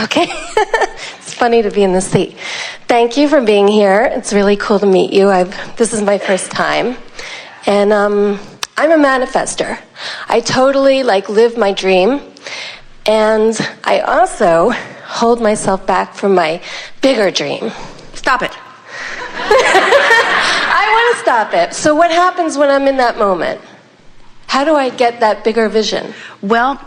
Okay. It's funny to be in this seat. Thank you for being here. It's really cool to meet you. This is my first time. And I'm a manifester. I totally live my dream. And I also hold myself back from my bigger dream. Stop it. I want to stop it. So what happens when I'm in that moment? How do I get that bigger vision? Well,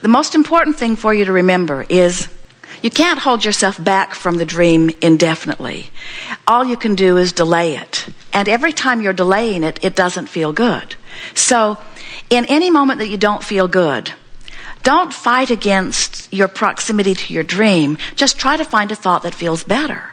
the most important thing for you to remember is you can't hold yourself back from the dream indefinitely. All you can do is delay it. And every time you're delaying it, it doesn't feel good. So in any moment that you don't feel good, don't fight against your proximity to your dream. Just try to find a thought that feels better.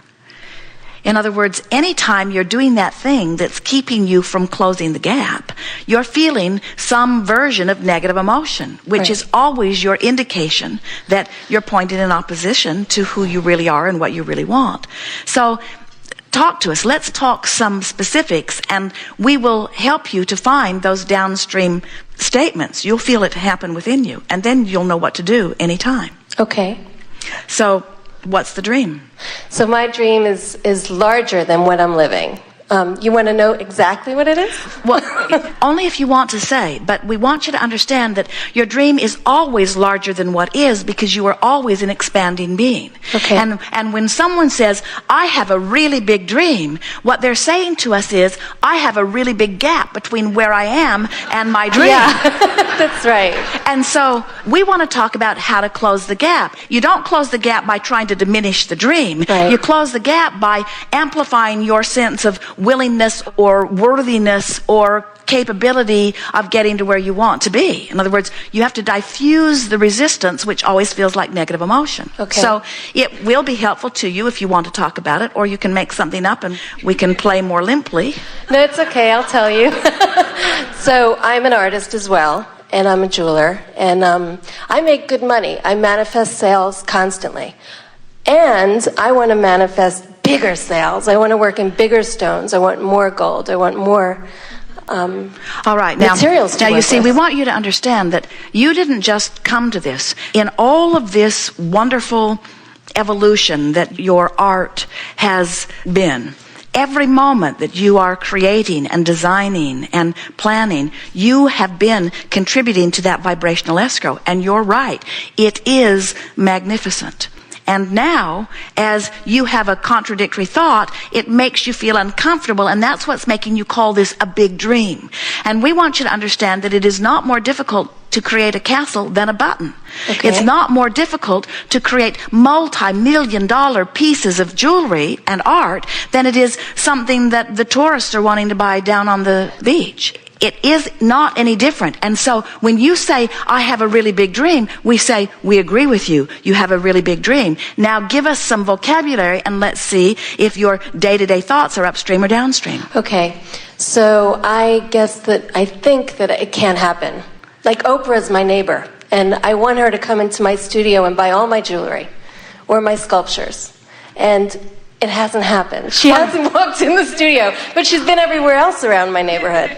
In other words, anytime you're doing that thing that's keeping you from closing the gap, you're feeling some version of negative emotion, which is always your indication that you're pointing in opposition to who you really are and what you really want. So talk to us. Let's talk some specifics, and we will help you to find those downstream statements. You'll feel it happen within you, and then you'll know what to do anytime. Okay. So what's the dream? So my dream is larger than what I'm living. You want to know exactly what it is? Well, only if you want to say, but we want you to understand that your dream is always larger than what is, because you are always an expanding being. Okay. And when someone says, I have a really big dream, what they're saying to us is, I have a really big gap between where I am and my dream. Yeah, that's right. And so we want to talk about how to close the gap. You don't close the gap by trying to diminish the dream. Right. You close the gap by amplifying your sense of willingness or worthiness or capability of getting to where you want to be. In other words, you have to diffuse the resistance, which always feels like negative emotion. Okay. So it will be helpful to you if you want to talk about it, or you can make something up and we can play more limply. No, it's okay. I'll tell you. So I'm an artist as well, and I'm a jeweler, and I make good money. I manifest sales constantly. And I want to manifest bigger sales. I want to work in bigger stones. I want more gold. I want more all right, materials to now work you see, with. we want you to understand that you didn't just come to this. In all of this wonderful evolution that your art has been, every moment that you are creating and designing and planning, you have been contributing to that vibrational escrow. And you're right, it is magnificent. And now, as you have a contradictory thought, it makes you feel uncomfortable, and that's what's making you call this a big dream. And we want you to understand that it is not more difficult to create a castle than a button. Okay. It's not more difficult to create multi-million-dollar pieces of jewelry and art than it is something that the tourists are wanting to buy down on the beach. It is not any different. And so when you say, I have a really big dream, we say, we agree with you. You have a really big dream. Now give us some vocabulary and let's see if your day-to-day thoughts are upstream or downstream. Okay. So I think that it can happen. Like Oprah's my neighbor, and I want her to come into my studio and buy all my jewelry or my sculptures. And it hasn't happened. She hasn't walked in the studio, but she's been everywhere else around my neighborhood.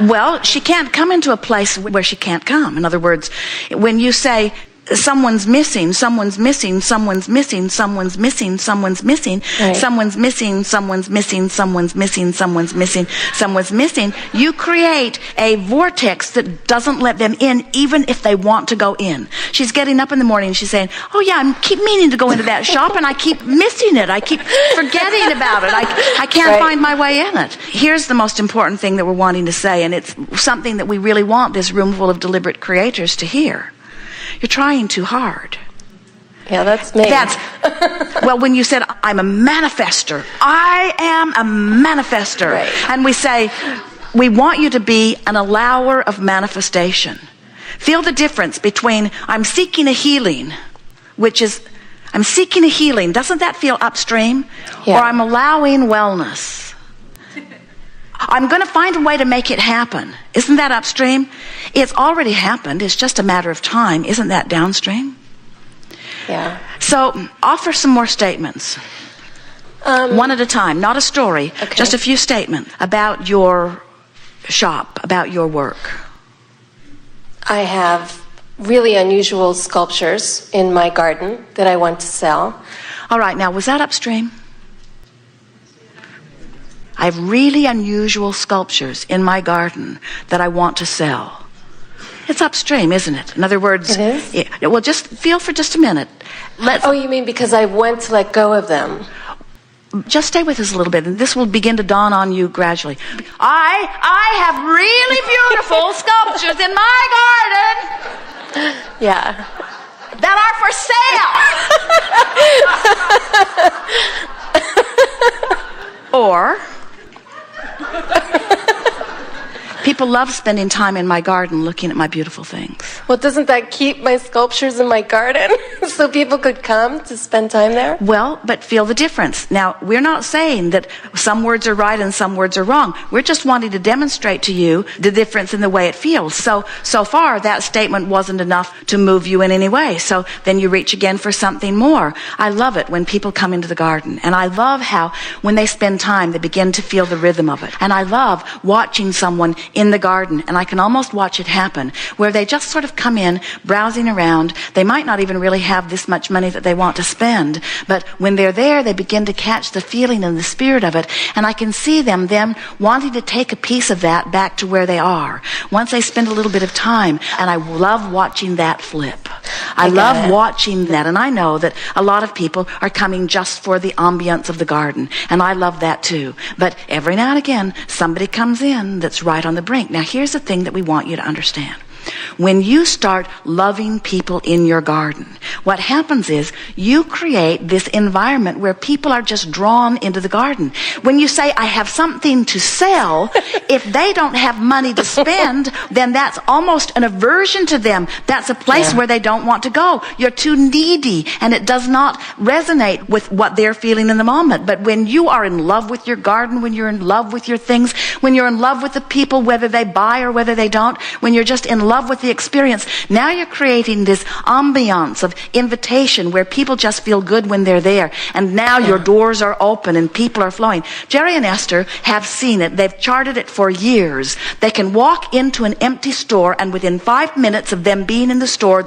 Well, she can't come into a place where she can't come. In other words, when you say, someone's missing, someone's missing, someone's missing, someone's missing, someone's missing, right. Someone's missing, someone's missing, someone's missing, someone's missing, someone's missing, you create a vortex that doesn't let them in even if they want to go in. She's getting up in the morning and she's saying, oh yeah, I keep meaning to go into that shop and I keep missing it. I keep forgetting about it. I can't find my way in it. Here's the most important thing that we're wanting to say, and it's something that we really want this room full of deliberate creators to hear. You're trying too hard. Yeah, that's me. Well, when you said, I'm a manifester, I am a manifester. Right. And we say, we want you to be an allower of manifestation. Feel the difference between I'm seeking a healing, which is, I'm seeking a healing. Doesn't that feel upstream? Yeah. Or I'm allowing wellness. I'm going to find a way to make it happen. Isn't that upstream? It's already happened. It's just a matter of time. Isn't that downstream? Yeah. So offer some more statements. One at a time, not a story, okay. Just a few statements about your shop, about your work. I have really unusual sculptures in my garden that I want to sell. All right, now, was that Upstream? I have really unusual sculptures in my garden that I want to sell. It's Upstream, isn't it? In other words, it is? Yeah, well, just feel for just a minute. Oh, you mean because I went to let go of them? Just stay with us a little bit, and this will begin to dawn on you gradually. I have really beautiful sculptures in my garden. Yeah. That are for sale. Or, people love spending time in my garden looking at my beautiful things. Well, doesn't that keep my sculptures in my garden so people could come to spend time there? Well, but feel the difference. Now, we're not saying that some words are right and some words are wrong. We're just wanting to demonstrate to you the difference in the way it feels. So far, that statement wasn't enough to move you in any way. So then you reach again for something more. I love it when people come into the garden. And I love how when they spend time, they begin to feel the rhythm of it. And I love watching someone in the garden, and I can almost watch it happen, where they just sort of come in, browsing around. They might not even really have this much money that they want to spend, but when they're there, they begin to catch the feeling and the spirit of it, and I can see them wanting to take a piece of that back to where they are, once they spend a little bit of time, and I love watching that flip. I love watching that, and I know that a lot of people are coming just for the ambience of the garden, and I love that too. But every now and again, somebody comes in that's right on the brink. Now, here's the thing that we want you to understand. When you start loving people in your garden, what happens is you create this environment where people are just drawn into the garden. When you say, I have something to sell, if they don't have money to spend, then that's almost an aversion to them. That's a place where they don't want to go. You're too needy, and it does not resonate with what they're feeling in the moment. But when you are in love with your garden, when you're in love with your things, when you're in love with the people, whether they buy or whether they don't, when you're just in love with the experience, now you're creating this ambiance of invitation where people just feel good when they're there. And now your doors are open and people are flowing. Jerry and Esther have seen it. They've charted it for years. They can walk into an empty store, and within 5 minutes of them being in the store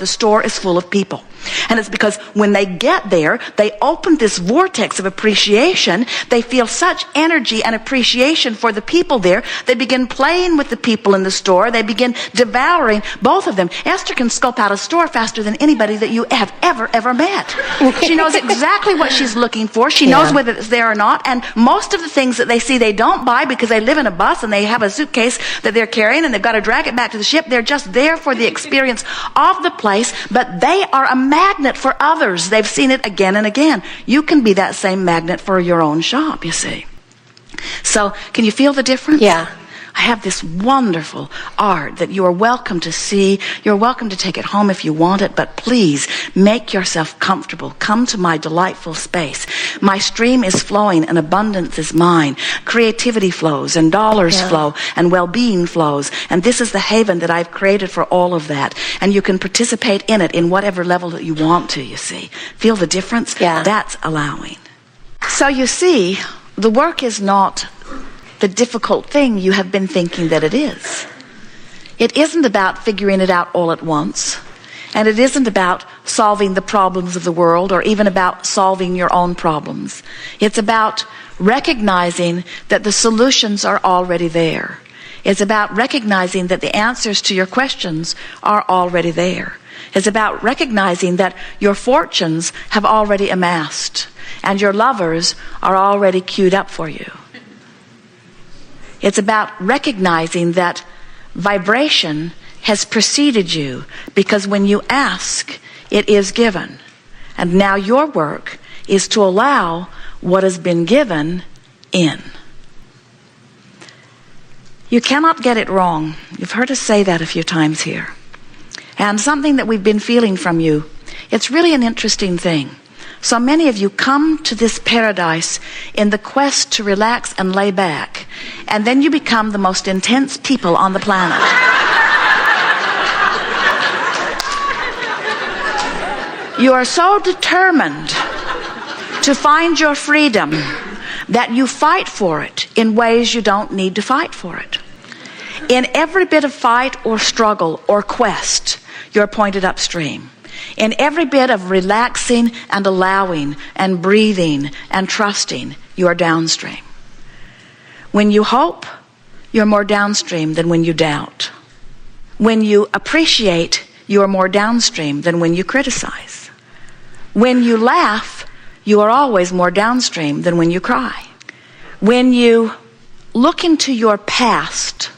is full of people. And it's because when they get there, they open this vortex of appreciation. They feel such energy and appreciation for the people there. They begin playing with the people in the store. They begin devouring both of them. Esther can scope out a store faster than anybody that you have ever met. She knows exactly what she's looking for. She knows whether it's there or not. And most of the things that they see, they don't buy because they live in a bus and they have a suitcase that they're carrying and they've got to drag it back to the ship. They're just there for the experience of the place, but they are a magnet for others. They've seen it again and again. You can be that same magnet for your own shop, you see. So, can you feel the difference? Yeah. I have this wonderful art that you are welcome to see. You're welcome to take it home if you want it, but please make yourself comfortable. Come to my delightful space. My stream is flowing and abundance is mine. Creativity flows and dollars flow and well-being flows. And this is the haven that I've created for all of that. And you can participate in it in whatever level that you want to, you see. Feel the difference? Yeah. That's allowing. So you see, the work is not the difficult thing you have been thinking that it is. It isn't about figuring it out all at once, and it isn't about solving the problems of the world or even about solving your own problems. It's about recognizing that the solutions are already there. It's about recognizing that the answers to your questions are already there. It's about recognizing that your fortunes have already amassed and your lovers are already queued up for you. It's about recognizing that vibration has preceded you, because when you ask, it is given. And now your work is to allow what has been given in. You cannot get it wrong. You've heard us say that a few times here. And something that we've been feeling from you, it's really an interesting thing. So many of you come to this paradise in the quest to relax and lay back, and then you become the most intense people on the planet. You are so determined to find your freedom that you fight for it in ways you don't need to fight for it. In every bit of fight or struggle or quest, you're pointed upstream. In every bit of relaxing and allowing and breathing and trusting, you are downstream. When you hope, you're more downstream than when you doubt. When you appreciate, you are more downstream than when you criticize. When you laugh, you are always more downstream than when you cry. When you look into your past,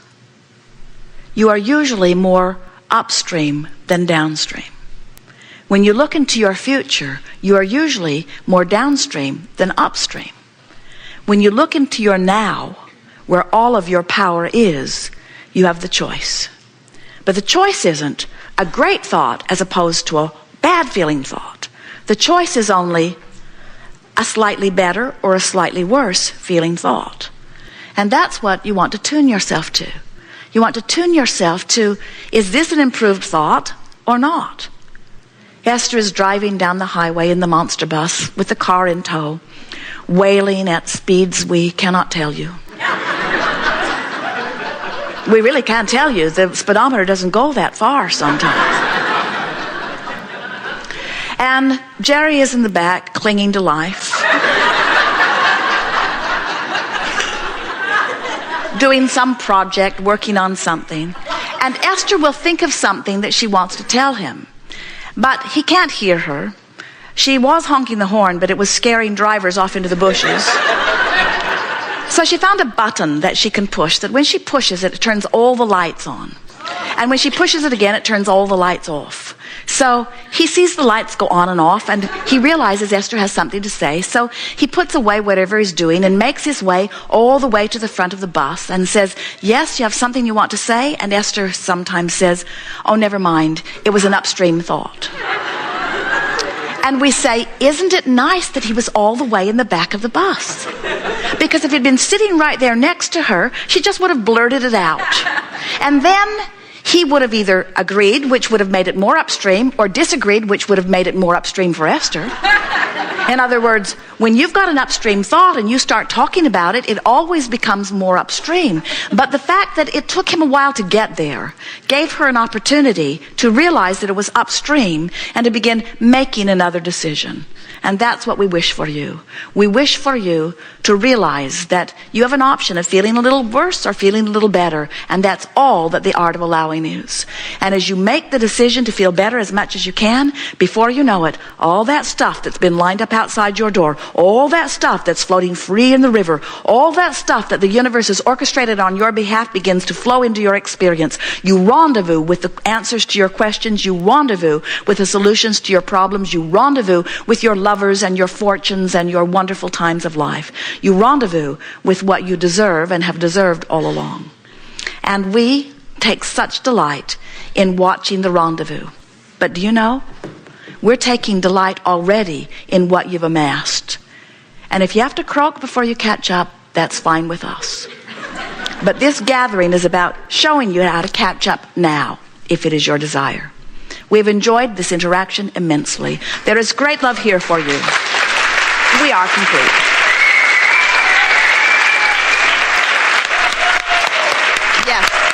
you are usually more upstream than downstream. When you look into your future, you are usually more downstream than upstream. When you look into your now, where all of your power is, you have the choice. But the choice isn't a great thought as opposed to a bad feeling thought. The choice is only a slightly better or a slightly worse feeling thought. And that's what you want to tune yourself to. You want to tune yourself to, is this an improved thought or not? Esther is driving down the highway in the monster bus with the car in tow, wailing at speeds we cannot tell you. We really can't tell you. The speedometer doesn't go that far sometimes. And Jerry is in the back, clinging to life, doing some project, working on something. And Esther will think of something that she wants to tell him. But he can't hear her. She was honking the horn, but it was scaring drivers off into the bushes. So she found a button that she can push, that when she pushes it, it turns all the lights on. And when she pushes it again, it turns all the lights off. So he sees the lights go on and off, and he realizes Esther has something to say. So he puts away whatever he's doing and makes his way all the way to the front of the bus and says, yes, you have something you want to say? And Esther sometimes says, oh, never mind. It was an upstream thought. And we say, isn't it nice that he was all the way in the back of the bus? Because if he'd been sitting right there next to her, she just would have blurted it out. And then he would have either agreed, which would have made it more upstream, or disagreed, which would have made it more upstream for Esther. In other words, when you've got an upstream thought and you start talking about it, it always becomes more upstream. But the fact that it took him a while to get there gave her an opportunity to realize that it was upstream and to begin making another decision. And that's what we wish for you. We wish for you to realize that you have an option of feeling a little worse or feeling a little better, and that's all that the art of allowing is. And as you make the decision to feel better as much as you can, before you know it, all that stuff that's been lined up outside your door, all that stuff that's floating free in the river, all that stuff that the universe has orchestrated on your behalf begins to flow into your experience. You rendezvous with the answers to your questions. You rendezvous with the solutions to your problems. You rendezvous with your lovers and your fortunes and your wonderful times of life. You rendezvous with what you deserve and have deserved all along. And we take such delight in watching the rendezvous. But do you know? We're taking delight already in what you've amassed. And if you have to croak before you catch up, that's fine with us. But this gathering is about showing you how to catch up now, if it is your desire. We've enjoyed this interaction immensely. There is great love here for you. We are complete. Yes.